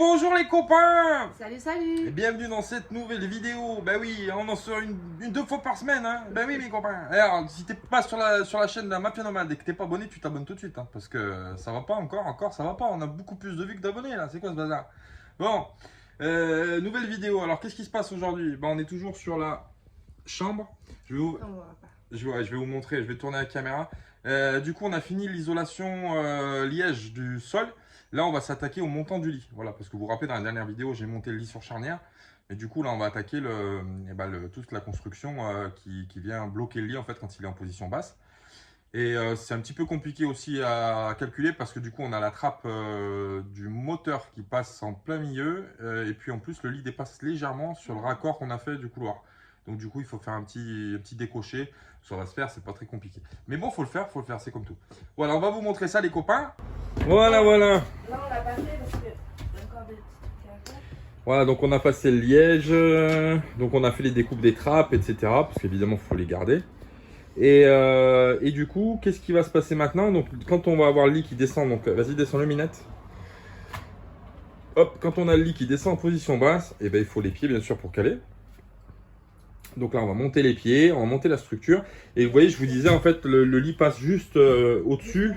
bonjour les copains! Salut, salut! Et bienvenue dans cette nouvelle vidéo. Bah oui, on en sort une deux fois par semaine, hein. Bah oui mes copains. Alors, si t'es pas sur la chaîne de la Mafia Nomade et que t'es pas abonné, tu t'abonnes tout de suite, hein, parce que ça va pas encore ça va pas. On a beaucoup plus de vues que d'abonnés là, c'est quoi ce bazar? Bon, nouvelle vidéo. Alors qu'est-ce qui se passe aujourd'hui? Bah on est toujours sur la chambre. Je vais vous montrer, je vais tourner la caméra. Du coup on a fini l'isolation liège du sol. Là, on va s'attaquer au montant du lit. Voilà, parce que vous vous rappelez, dans la dernière vidéo, j'ai monté le lit sur charnière. Et du coup, là, on va attaquer toute la construction qui vient bloquer le lit, en fait, quand il est en position basse. Et c'est un petit peu compliqué aussi à calculer parce que du coup, on a la trappe du moteur qui passe en plein milieu. Et puis, en plus, le lit dépasse légèrement sur le raccord qu'on a fait du couloir. Donc, du coup, il faut faire un petit décoché. Ça va se faire, c'est pas très compliqué. Mais bon, faut le faire, c'est comme tout. Voilà, on va vous montrer ça, les copains. Voilà. Là, on l'a pas fait parce qu'il y a encore des petits trucs à faire. Voilà, donc on a passé le liège, donc on a fait les découpes des trappes, etc. Parce qu'évidemment, il faut les garder. Et du coup, qu'est-ce qui va se passer maintenant? Donc, quand on va avoir le lit qui descend, donc vas-y, descends le minette. Hop, quand on a le lit qui descend en position basse, et ben il faut les pieds, bien sûr, pour caler. Donc là, on va monter les pieds, on va monter la structure. Et vous voyez, je vous disais, en fait, le lit passe juste au-dessus.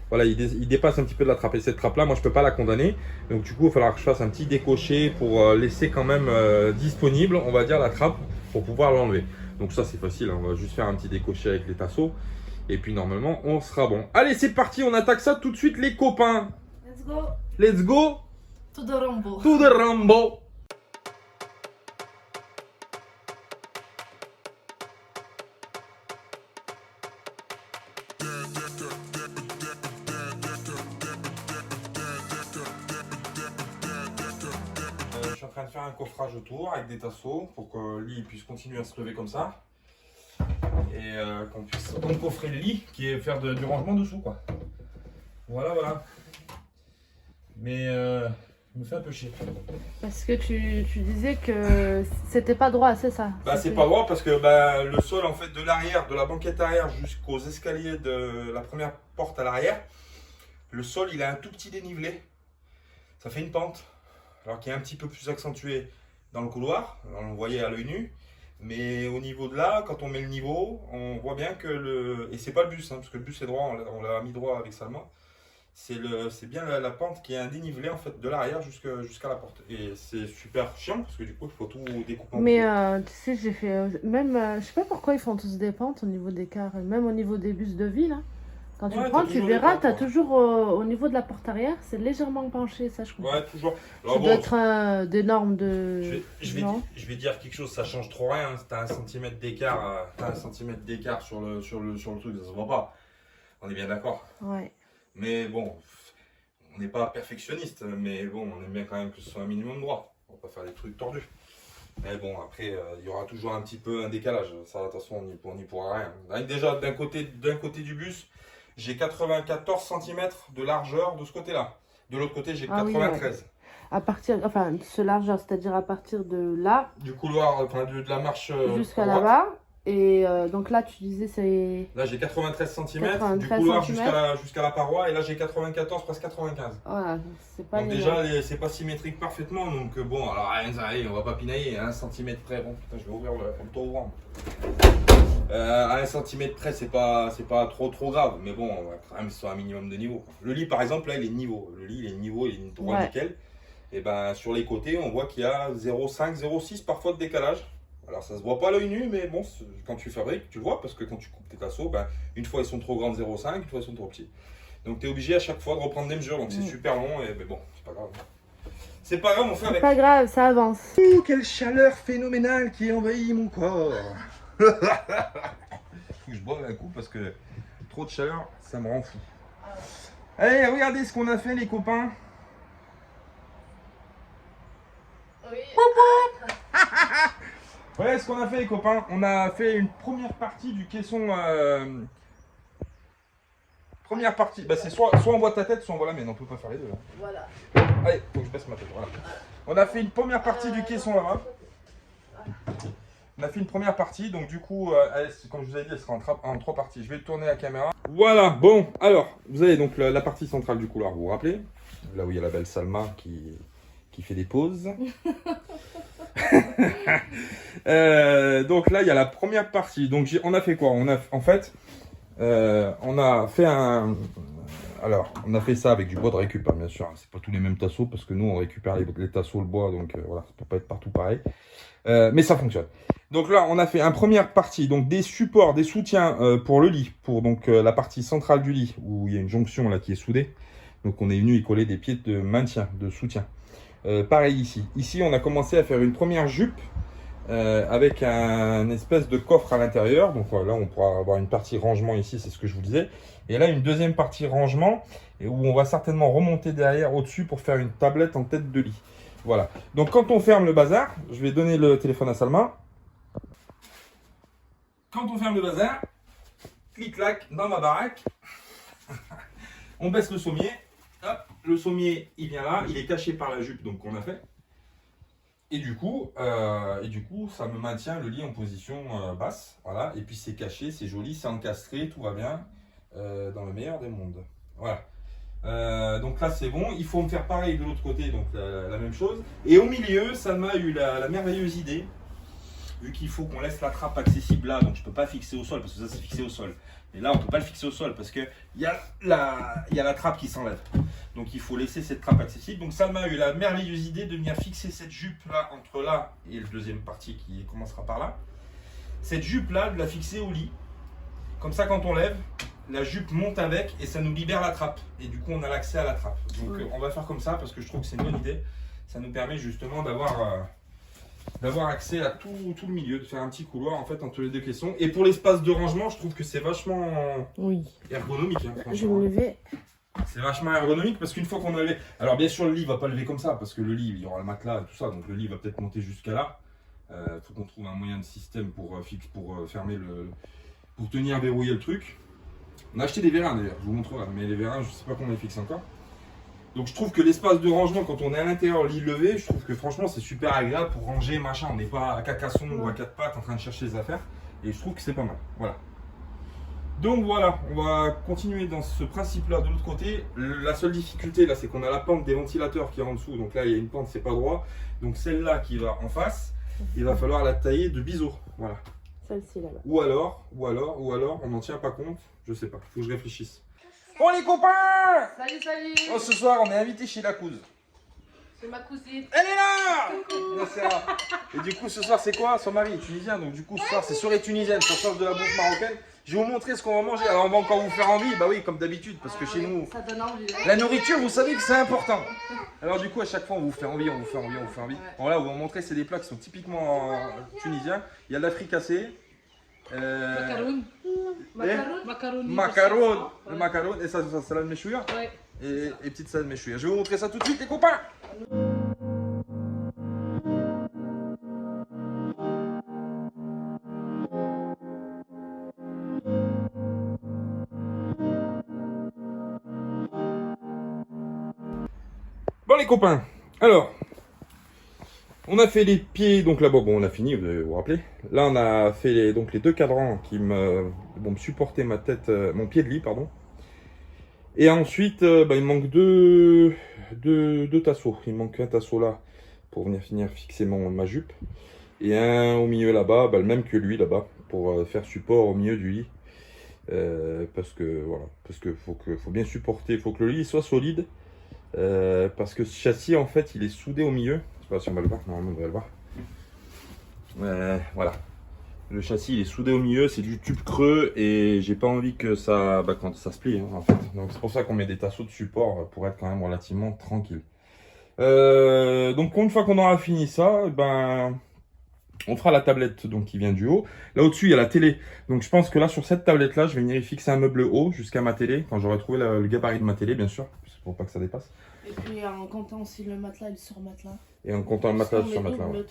Voilà, il dépasse un petit peu de la trappe. Et cette trappe-là, moi, je ne peux pas la condamner. Donc, du coup, il va falloir que je fasse un petit décoché pour laisser quand même disponible, on va dire, la trappe pour pouvoir l'enlever. Donc, ça, c'est facile. Hein. On va juste faire un petit décoché avec les tasseaux. Et puis, normalement, on sera bon. Allez, c'est parti. On attaque ça tout de suite, les copains. Let's go! Let's go. To the Rambo! To the Rambo. Je suis en train de faire un coffrage autour avec des tasseaux pour que le lit puisse continuer à se lever comme ça et qu'on puisse coffrer le lit qui est faire du rangement dessous quoi. Voilà. Mais je me fais un peu chier. Parce que tu disais que c'était pas droit, c'est ça? Bah c'est pas droit parce que le sol en fait de l'arrière, de la banquette arrière jusqu'aux escaliers de la première porte à l'arrière, le sol il a un tout petit dénivelé. Ça fait une pente. Alors qui est un petit peu plus accentué dans le couloir, on le voyait à l'œil nu, mais au niveau de là, quand on met le niveau, on voit bien que et c'est pas le bus, hein, parce que le bus est droit, on l'a mis droit avec Salma, c'est bien la pente qui est un dénivelé en fait de l'arrière jusqu'à la porte, et c'est super chiant, parce que du coup il faut tout découper en Mais tu sais, j'ai fait même, je sais pas pourquoi ils font tous des pentes au niveau des cars, et même au niveau des bus de ville, hein. Quand tu prends, tu verras, tu as toujours au niveau de la porte arrière, c'est légèrement penché, ça je comprends. Ouais, toujours. Alors, ça doit être des normes de. Je vais dire quelque chose, ça change trop rien. Hein. T'as un centimètre d'écart, sur le truc, ça se voit pas. On est bien d'accord. Ouais. Mais bon, on n'est pas perfectionniste, mais bon, on aime bien quand même que ce soit un minimum droit. On va pas faire des trucs tordus. Mais bon, après, il y aura toujours un petit peu un décalage. Ça, de toute façon, on n'y pourra rien. Déjà, d'un côté du bus, j'ai 94 cm de largeur de ce côté-là. De l'autre côté, j'ai 93. Oui, ouais. À partir, enfin, ce largeur, c'est-à-dire à partir de là. Du couloir, enfin de la marche. Jusqu'à là-bas. Et donc là, tu disais c'est. Là, j'ai 93 cm du couloir jusqu'à la paroi. Et là, j'ai 94, presque 95. Voilà, c'est pas. Donc déjà, c'est pas symétrique parfaitement. Donc bon, alors allez, on va pas pinailler. À 1 cm près. Bon, putain, je vais ouvrir le tour ouvrant. À 1 cm près, c'est pas trop grave, mais bon, on va quand même sur un minimum de niveau. Le lit, par exemple, là, il est niveau. Le lit, il est niveau, il est droit nickel. Et ben sur les côtés, on voit qu'il y a 0,5, 0,6 parfois de décalage. Alors ça se voit pas à l'œil nu, mais bon, quand tu fabriques, tu le vois, parce que quand tu coupes tes tasseaux, une fois ils sont trop grands de 0,5, une fois ils sont trop petits. Donc tu es obligé à chaque fois de reprendre des mesures, donc c'est super long, et mais bon, c'est pas grave. C'est pas grave, on fait avec. C'est pas grave, ça avance. Ouh, quelle chaleur phénoménale qui envahit mon corps. Faut que je boive un coup parce que trop de chaleur, ça me rend fou. Allez, regardez ce qu'on a fait les copains. Oui. Ouais, ce qu'on a fait les copains, on a fait une première partie du caisson. Première partie, c'est soit on voit ta tête, soit on voit la mienne, on peut pas faire les deux là. Voilà. Allez, faut que je baisse ma tête, voilà. On a fait une première partie du caisson là-bas. On a fait une première partie, donc du coup, comme je vous avais dit, elle sera en 3 parties. Je vais tourner la caméra. Voilà, bon, alors, vous avez donc la partie centrale du couloir, vous vous rappelez? Là où il y a la belle Salma qui qui fait des pauses. Donc là, il y a la première partie. Donc on a fait quoi? On a fait alors, on a fait ça avec du bois de récup, hein, bien sûr. C'est pas tous les mêmes tasseaux parce que nous, on récupère les tasseaux, le bois, donc voilà, ça peut pas être partout pareil. Mais ça fonctionne. Donc là, on a fait une première partie, donc des supports, des soutiens pour le lit, pour donc la partie centrale du lit, où il y a une jonction là qui est soudée. Donc on est venu y coller des pieds de maintien, de soutien. Pareil ici. Ici, on a commencé à faire une première jupe avec un espèce de coffre à l'intérieur. Donc là, on pourra avoir une partie rangement ici, c'est ce que je vous disais. Et là, une deuxième partie rangement, et où on va certainement remonter derrière au-dessus pour faire une tablette en tête de lit. Voilà. Donc quand on ferme le bazar, je vais donner le téléphone à Salma. Quand on ferme le bazar, clic-clac, dans ma baraque, on baisse le sommier. Hop, le sommier, il vient là, il est caché par la jupe donc qu'on a fait. Et du coup, ça me maintient le lit en position basse. Voilà. Et puis c'est caché, c'est joli, c'est encastré, tout va bien. Dans le meilleur des mondes. Voilà. Donc là c'est bon. Il faut me faire pareil de l'autre côté, donc la même chose. Et au milieu, ça m'a eu la merveilleuse idée. Vu qu'il faut qu'on laisse la trappe accessible là, donc je ne peux pas fixer au sol parce que ça c'est fixé au sol. Mais là on ne peut pas le fixer au sol parce qu'il y a la trappe qui s'enlève. Donc il faut laisser cette trappe accessible. Donc ça m'a eu la merveilleuse idée de venir fixer cette jupe là entre là et la deuxième partie qui commencera par là. Cette jupe là, de la fixer au lit. Comme ça quand on lève, la jupe monte avec et ça nous libère la trappe. Et du coup on a l'accès à la trappe. Donc on va faire comme ça parce que je trouve que c'est une bonne idée. Ça nous permet justement d'avoir accès à tout le milieu, de faire un petit couloir en fait entre les deux caissons. Et pour l'espace de rangement, je trouve que c'est vachement ergonomique. Hein, je vais me lever. C'est vachement ergonomique parce qu'une fois qu'on a levé... Alors bien sûr le lit va pas lever comme ça parce que le lit, il y aura le matelas et tout ça. Donc le lit va peut-être monter jusqu'à là. Faut qu'on trouve un moyen de système pour fermer pour tenir verrouiller le truc. On a acheté des vérins d'ailleurs, je vous montrerai. Mais les vérins, je sais pas comment on les fixe encore. Donc je trouve que l'espace de rangement quand on est à l'intérieur, lit levé, je trouve que franchement c'est super agréable pour ranger machin. On n'est pas à Carcassonne ou à quatre pattes en train de chercher les affaires. Et je trouve que c'est pas mal. Voilà. Donc voilà, on va continuer dans ce principe-là de l'autre côté. La seule difficulté là, c'est qu'on a la pente des ventilateurs qui est en dessous. Donc là, il y a une pente, c'est pas droit. Donc celle-là qui va en face, il va falloir la tailler de biseau. Voilà. Celle-ci là-bas. Ou alors, on n'en tient pas compte. Je sais pas, faut que je réfléchisse. Bon les copains! Salut! Oh, ce soir, on est invité chez la couse. C'est ma cousine. Elle est là! Nassera. Et du coup, ce soir, c'est quoi? Son mari est tunisien, donc du coup, ce soir, c'est soirée tunisienne, sur change de la bouffe marocaine. Je vais vous montrer ce qu'on va manger. Alors, on va encore vous faire envie, bah oui, comme d'habitude, parce que chez nous, ça donne envie. la nourriture, vous savez que c'est important. Alors, du coup, à chaque fois, on vous fait envie. Bon, là, on va vous montrer, c'est des plats qui sont typiquement tunisiens. Il y a de la fricassée. Macaron. Le macaron. Et ça, salade méchouilla. Ouais. Et petite salade méchouilla. Je vais vous montrer ça tout de suite, les copains. Bon les copains, alors, on a fait les pieds, donc là-bas, bon on a fini, vous allez vous rappeler. Là on a fait les deux cadrans qui vont me supporter ma tête, mon pied de lit, pardon. Et ensuite, il me manque deux tasseaux. Il me manque un tasseau là pour venir fixer ma jupe. Et un au milieu là-bas, le même que lui là-bas, pour faire support au milieu du lit. Parce que faut bien supporter, il faut que le lit soit solide. Parce que ce châssis en fait il est soudé au milieu. Je sais pas si on va le voir, normalement on va le voir. Voilà. Le châssis il est soudé au milieu, c'est du tube creux et j'ai pas envie que ça, quand ça se plie hein, en fait. Donc c'est pour ça qu'on met des tasseaux de support pour être quand même relativement tranquille. Donc une fois qu'on aura fini ça, on fera la tablette donc qui vient du haut. Là au-dessus il y a la télé. Donc je pense que là sur cette tablette là, je vais venir y fixer un meuble haut jusqu'à ma télé quand j'aurai trouvé le gabarit de ma télé bien sûr, pour pas que ça dépasse. Et puis en comptant aussi le matelas et le surmatelas. Et en comptant le matelas sur matelas. Ouais.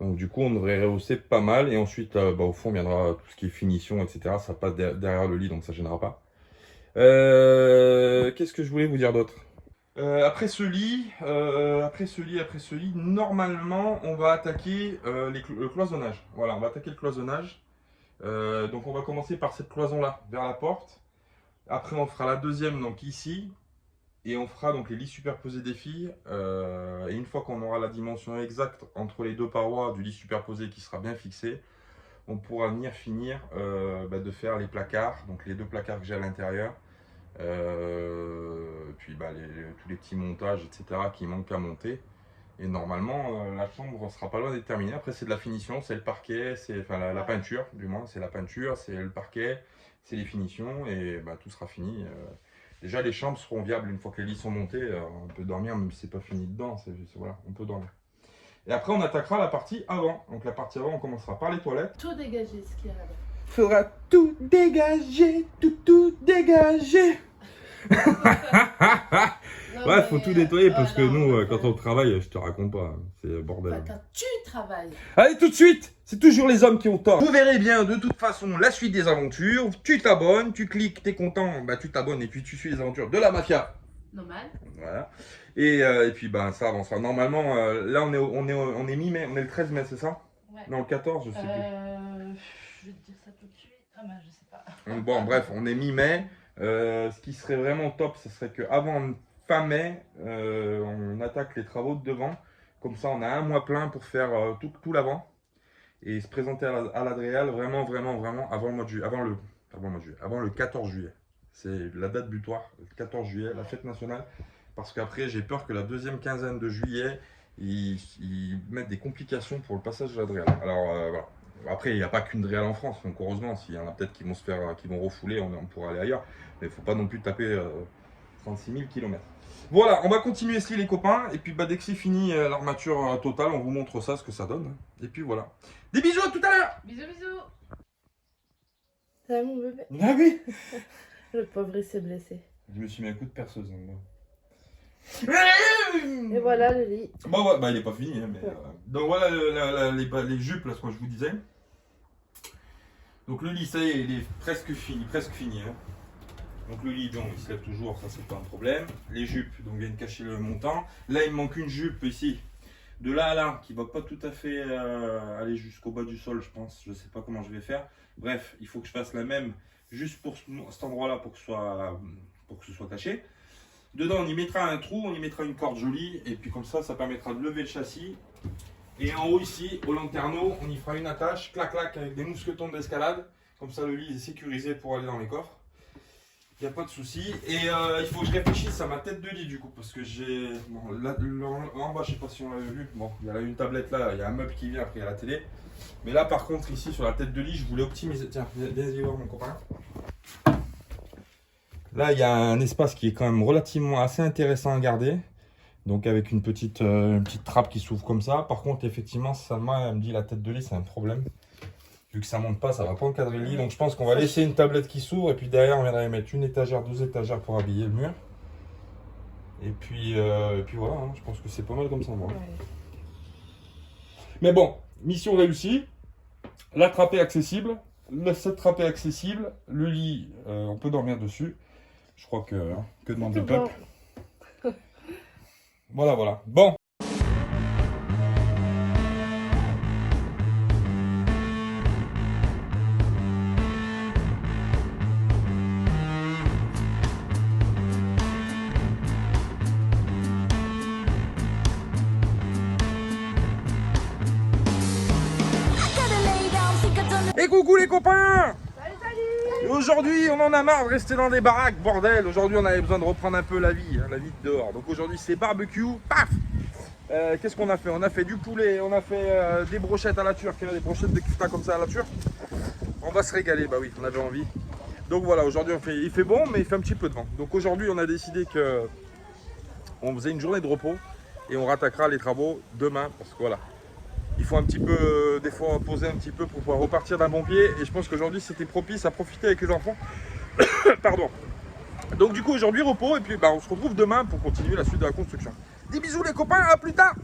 Donc du coup on devrait rehausser pas mal et ensuite au fond viendra tout ce qui est finition etc. Ça passe derrière le lit donc ça gênera pas. Qu'est-ce que je voulais vous dire d'autre? Après ce lit, normalement on va attaquer le cloisonnage. Voilà, on va attaquer le cloisonnage. Donc on va commencer par cette cloison là, vers la porte. Après on fera la deuxième donc ici. Et on fera donc les lits superposés des filles. Et une fois qu'on aura la dimension exacte entre les deux parois du lit superposé qui sera bien fixé, on pourra venir finir de faire les placards, donc les 2 placards que j'ai à l'intérieur. Puis tous les petits montages, etc. qui manquent à monter. Et normalement, la chambre sera pas loin d'être terminée. Après, c'est de la finition, c'est le parquet, c'est la peinture, du moins, c'est la peinture, c'est le parquet, c'est les finitions, et tout sera fini. Déjà, les chambres seront viables une fois que les lits sont montés. On peut dormir, même si c'est pas fini dedans. Voilà, on peut dormir. Et après, on attaquera la partie avant. Donc, la partie avant, on commencera par les toilettes. Tout dégager ce qu'il y a là-bas. Faudra tout dégager, tout dégager. Ouais, faut tout nettoyer parce que nous, quand on travaille, je te raconte pas, c'est bordel. Quand tu travailles. Allez, tout de suite, c'est toujours les hommes qui ont tort. Vous verrez bien de toute façon la suite des aventures. Tu t'abonnes, tu cliques, t'es content, tu t'abonnes et puis tu suis les aventures de la mafia. Normal. Voilà. Et puis ça avancera. Normalement, là on est mi-mai, on est le 13 mai, c'est ça? Ouais. Non, le 14, je sais plus. Je vais te dire ça tout de suite. Ah je sais pas. Bon, bref, on est mi-mai. Ce qui serait vraiment top, ce serait qu'avant fin mai, on attaque les travaux de devant. Comme ça, on a un mois plein pour faire tout l'avant. Et se présenter à l'Adréal vraiment avant le mois de juillet. Avant le 14 juillet. C'est la date butoir, le 14 juillet, la fête nationale. Parce qu'après, j'ai peur que la deuxième quinzaine de juillet, ils mettent des complications pour le passage de l'Adréal. Alors, voilà. Après, il n'y a pas qu'une Dreal en France, donc heureusement, s'il y en a peut-être qui vont refouler, on pourra aller ailleurs. Mais il ne faut pas non plus taper 36 000 km. Voilà, on va continuer ici les copains. Et puis dès que c'est fini l'armature totale, on vous montre ça, ce que ça donne. Et puis voilà. Des bisous, à tout à l'heure. Bisous. Ça va mon bébé? Ah oui. Le pauvre, il s'est blessé. Je me suis mis un coup de perceuse. Et voilà le lit. Bon, il n'est pas fini. Hein, mais, donc voilà les jupes, là, ce que je vous disais. Donc le lit, ça y est, il est presque fini. Hein. Donc le lit, il se lève toujours, ça c'est pas un problème. Les jupes, donc viennent cacher le montant. Là, il me manque une jupe ici, de là à là, qui va pas tout à fait aller jusqu'au bas du sol, je pense. Je sais pas comment je vais faire. Bref, il faut que je fasse la même, juste pour cet endroit-là, pour que ce soit caché. Dedans, on y mettra un trou, on y mettra une corde jolie, et puis comme ça permettra de lever le châssis. Et en haut ici, au lanterneau, on y fera une attache, clac, avec des mousquetons d'escalade. Comme ça, le lit est sécurisé pour aller dans les coffres. Il n'y a pas de souci. Et il faut que je réfléchisse à ma tête de lit du coup, parce que j'ai... Bon, là, en bas, je sais pas si on l'a vu. Bon, il y a une tablette là, il y a un meuble qui vient, après il y a la télé. Mais là, par contre, ici, sur la tête de lit, je voulais optimiser... Tiens, viens y voir mon copain. Là, il y a un espace qui est quand même relativement assez intéressant à garder. Donc avec une petite trappe qui s'ouvre comme ça. Par contre, effectivement, Salma, elle me dit la tête de lit, c'est un problème. Vu que ça monte pas, ça va pas encadrer le lit. Donc je pense qu'on va laisser une tablette qui s'ouvre. Et puis derrière, on viendra y mettre une étagère, 2 étagères pour habiller le mur. Et puis voilà, hein, je pense que c'est pas mal comme ça, moi. Ouais. Mais bon, mission réussie. La trappe est accessible. Cette trappe est accessible. Le lit, on peut dormir dessus. Je crois que demande le peuple. Voilà. Bon. Et coucou les copains! Salut! Aujourd'hui, on en a marre de rester dans des baraques, bordel. Aujourd'hui, on avait besoin de reprendre un peu la vie de dehors. Donc aujourd'hui, c'est barbecue, paf! Qu'est-ce qu'on a fait? On a fait du poulet, on a fait des brochettes à la turque, des brochettes de kifta comme ça à la turque. On va se régaler, bah oui, on avait envie. Donc voilà, aujourd'hui, il fait bon, mais il fait un petit peu de vent. Donc aujourd'hui, on a décidé que on faisait une journée de repos et on rattaquera les travaux demain, parce que voilà. Il faut un petit peu, des fois, poser un petit peu pour pouvoir repartir d'un bon pied. Et je pense qu'aujourd'hui, c'était propice à profiter avec les enfants. Pardon. Donc du coup, aujourd'hui, repos. Et puis, on se retrouve demain pour continuer la suite de la construction. Des bisous les copains, à plus tard!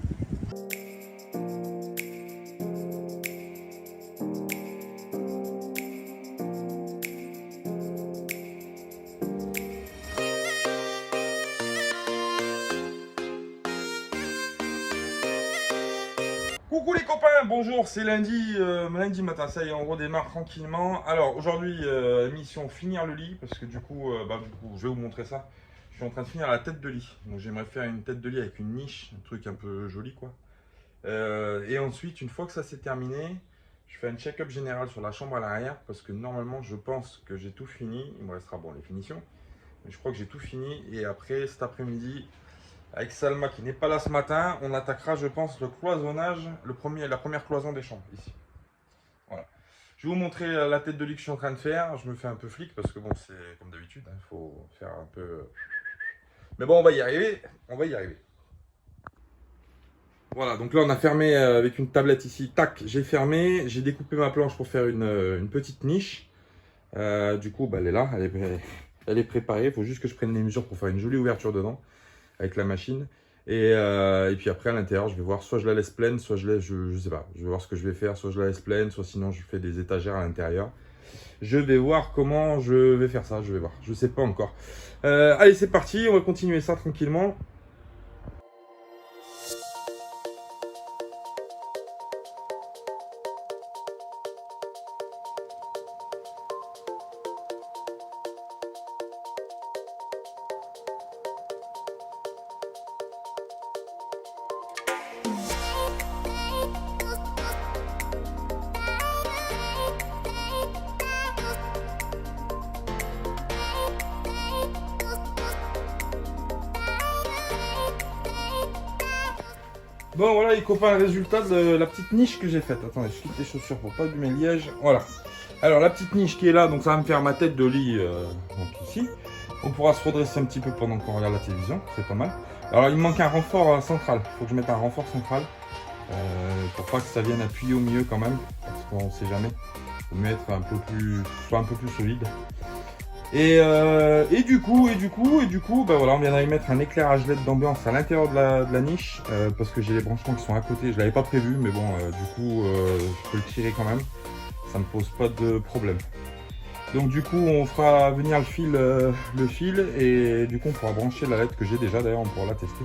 Coucou les copains, bonjour, c'est lundi matin, ça y est, on redémarre tranquillement. Alors aujourd'hui, mission finir le lit, parce que du coup, je vais vous montrer ça. Je suis en train de finir la tête de lit. Donc j'aimerais faire une tête de lit avec une niche, un truc un peu joli quoi. Et ensuite, une fois que ça c'est terminé, je fais un check-up général sur la chambre à l'arrière parce que normalement je pense que j'ai tout fini. Il me restera bon les finitions, mais je crois que j'ai tout fini. Et après cet après-midi, avec Salma qui n'est pas là ce matin, on attaquera je pense le cloisonnage, la première cloison des chambres ici. Voilà. Je vais vous montrer la tête de lit que je suis en train de faire. Je me fais un peu flic parce que bon c'est comme d'habitude, il faut faire un peu... Mais bon on va y arriver, on va y arriver. Voilà, donc là on a fermé avec une tablette ici, tac, j'ai fermé, j'ai découpé ma planche pour faire une petite niche. Du coup, bah, elle est là, elle est préparée, il faut juste que je prenne les mesures pour faire une jolie ouverture dedans avec la machine. Et puis après à l'intérieur, je vais voir, soit je la laisse pleine, soit je sais pas, je vais voir ce que je vais faire, soit je la laisse pleine, soit sinon je fais des étagères à l'intérieur. Je vais voir comment je vais faire ça, je vais voir, je sais pas encore. Allez, c'est parti, on va continuer ça tranquillement. Bon voilà les copains, le résultat de la petite niche que j'ai faite. Attendez, je quitte les chaussures pour pas abîmer le liège. Voilà. Alors la petite niche qui est là, donc ça va me faire ma tête de lit donc ici. On pourra se redresser un petit peu pendant qu'on regarde la télévision, c'est pas mal. Alors il me manque un renfort central. Il faut que je mette un renfort central pour pas que ça vienne appuyer au milieu quand même, parce qu'on sait jamais. Il faut mieux être soit un peu plus solide. Et du coup, bah voilà, on viendra y mettre un éclairage LED d'ambiance à l'intérieur de la niche parce que j'ai les branchements qui sont à côté. Je l'avais pas prévu, mais bon, du coup, je peux le tirer quand même. Ça me pose pas de problème. Donc du coup, on fera venir le fil et du coup, on pourra brancher la LED que j'ai déjà. D'ailleurs, on pourra la tester.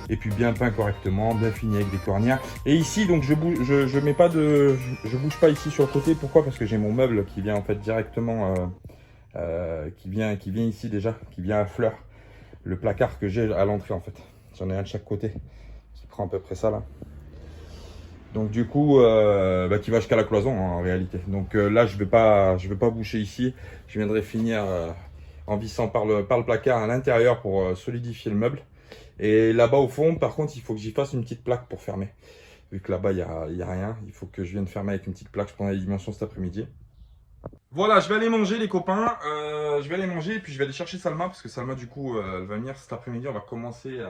Et puis bien peint correctement, bien fini avec des cornières. Et ici, donc je bouge pas ici sur le côté. Pourquoi? Parce que j'ai mon meuble qui vient en fait directement. Qui vient ici déjà, qui vient à fleur. Le placard que j'ai à l'entrée en fait. J'en ai un de chaque côté qui prend à peu près ça là. Donc du coup, qui va jusqu'à la cloison en réalité. Donc là, je vais pas boucher ici. Je viendrai finir en vissant par le placard à l'intérieur pour solidifier le meuble. Et là-bas au fond, par contre, il faut que j'y fasse une petite plaque pour fermer. Vu que là-bas, il y a rien. Il faut que je vienne fermer avec une petite plaque. Je prends les dimensions cet après-midi. Voilà, je vais aller manger les copains, je vais aller manger et puis je vais aller chercher Salma parce que Salma du coup elle va venir cet après-midi, on va commencer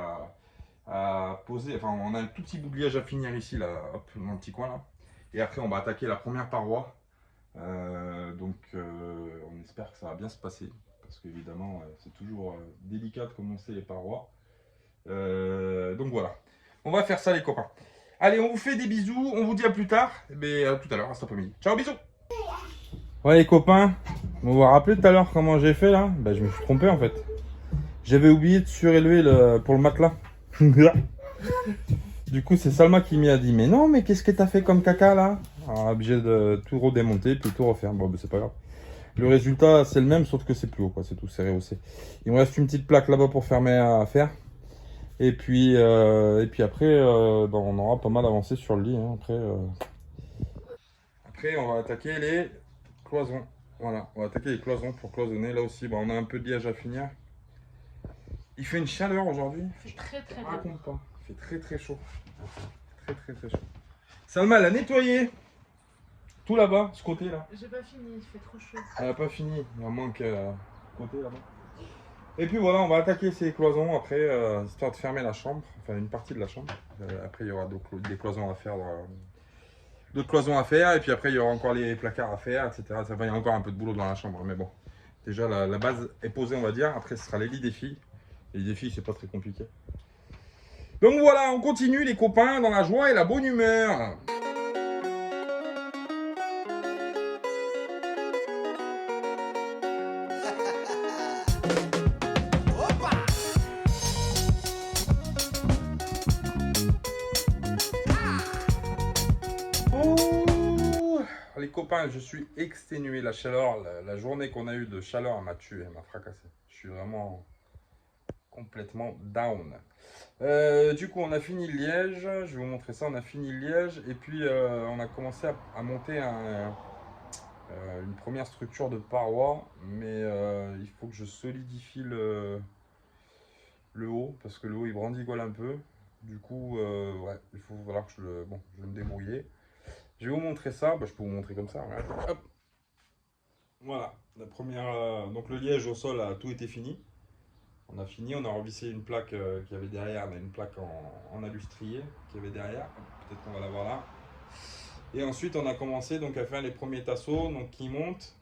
à poser, enfin on a un tout petit bout de liège à finir ici là, hop, dans le petit coin là. Et après on va attaquer la première paroi, on espère que ça va bien se passer parce qu'évidemment c'est toujours délicat de commencer les parois. Donc voilà, on va faire ça les copains. Allez, on vous fait des bisous, on vous dit à plus tard, et à tout à l'heure, à cet après-midi. Ciao, bisous. Ouais les copains, vous vous rappelez tout à l'heure comment j'ai fait là? Bah je me suis trompé en fait. J'avais oublié de surélever pour le matelas. Du coup c'est Salma qui m'y a dit mais non mais qu'est-ce que t'as fait comme caca là? Alors obligé de tout redémonter puis tout refaire. Bon bah c'est pas grave. Le résultat c'est le même sauf que c'est plus haut quoi, c'est tout, c'est rehaussé. Il me reste une petite plaque là-bas pour fermer à faire. Et puis après on aura pas mal avancé sur le lit. Hein. Après on va attaquer les cloisons. Voilà, on va attaquer les cloisons pour cloisonner. Là aussi, on a un peu de liège à finir. Il fait une chaleur aujourd'hui. C'est très très chaud. Raconte pas. Il fait très chaud. Très chaud. Salma, elle a nettoyé tout là-bas, ce côté là. J'ai pas fini, il fait trop chaud. Elle a pas fini, il en manque côté là-bas. Et puis voilà, on va attaquer ces cloisons après, histoire de fermer la chambre, enfin une partie de la chambre. Après, il y aura des cloisons à faire. D'autres cloisons à faire et puis après il y aura encore les placards à faire, etc. Ça va, il y a encore un peu de boulot dans la chambre, mais bon, déjà la base est posée on va dire. Après ce sera les lits des filles. Les lits des filles c'est pas très compliqué. Donc voilà, on continue les copains dans la joie et la bonne humeur. Les copains, je suis exténué. La chaleur, la journée qu'on a eue de chaleur m'a tué, m'a fracassé. Je suis vraiment complètement down. Du coup, on a fini le liège. Je vais vous montrer ça. On a fini le liège. Et puis, on a commencé à monter une première structure de paroi. Mais il faut que je solidifie le haut. Parce que le haut, il brandigole un peu. Du coup, ouais, il faut falloir que je vais me débrouiller. Je vais vous montrer ça. Bah, je peux vous montrer comme ça. Regarde. Hop. Voilà. La première, donc le liège au sol a tout été fini. On a fini, on a revissé une plaque qu'il y avait derrière, on a une plaque en alustrier qu'il y avait derrière, peut-être qu'on va la voir là. Et ensuite on a commencé donc à faire les premiers tasseaux donc, qui montent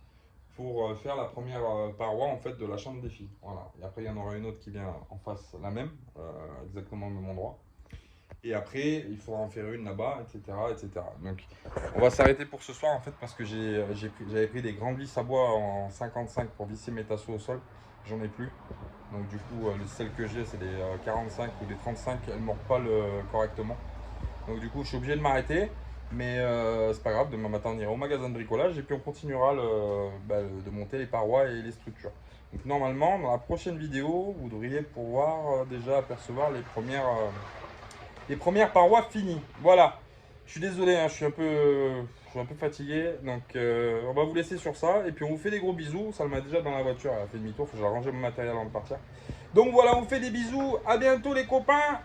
pour faire la première paroi en fait de la chambre des filles. Voilà. Et après il y en aura une autre qui vient en face, la même, exactement au même endroit. Et après il faudra en faire une là-bas, etc., etc. Donc on va s'arrêter pour ce soir en fait parce que j'avais pris des grandes vis à bois en 55 pour visser mes tasseaux au sol. J'en ai plus. Donc du coup, celles que j'ai, c'est des 45 ou des 35, elles ne mordent pas correctement. Donc du coup, je suis obligé de m'arrêter. Mais c'est pas grave, demain matin, on ira au magasin de bricolage et puis on continuera de monter les parois et les structures. Donc normalement, dans la prochaine vidéo, vous devriez pouvoir déjà apercevoir les premières parois finies. Voilà. Je suis désolé, hein, je suis un peu fatigué. Donc on va vous laisser sur ça. Et puis on vous fait des gros bisous. Salma est déjà dans la voiture, elle a fait demi-tour. Il faut que je range mon matériel avant de partir. Donc voilà, on vous fait des bisous. À bientôt les copains.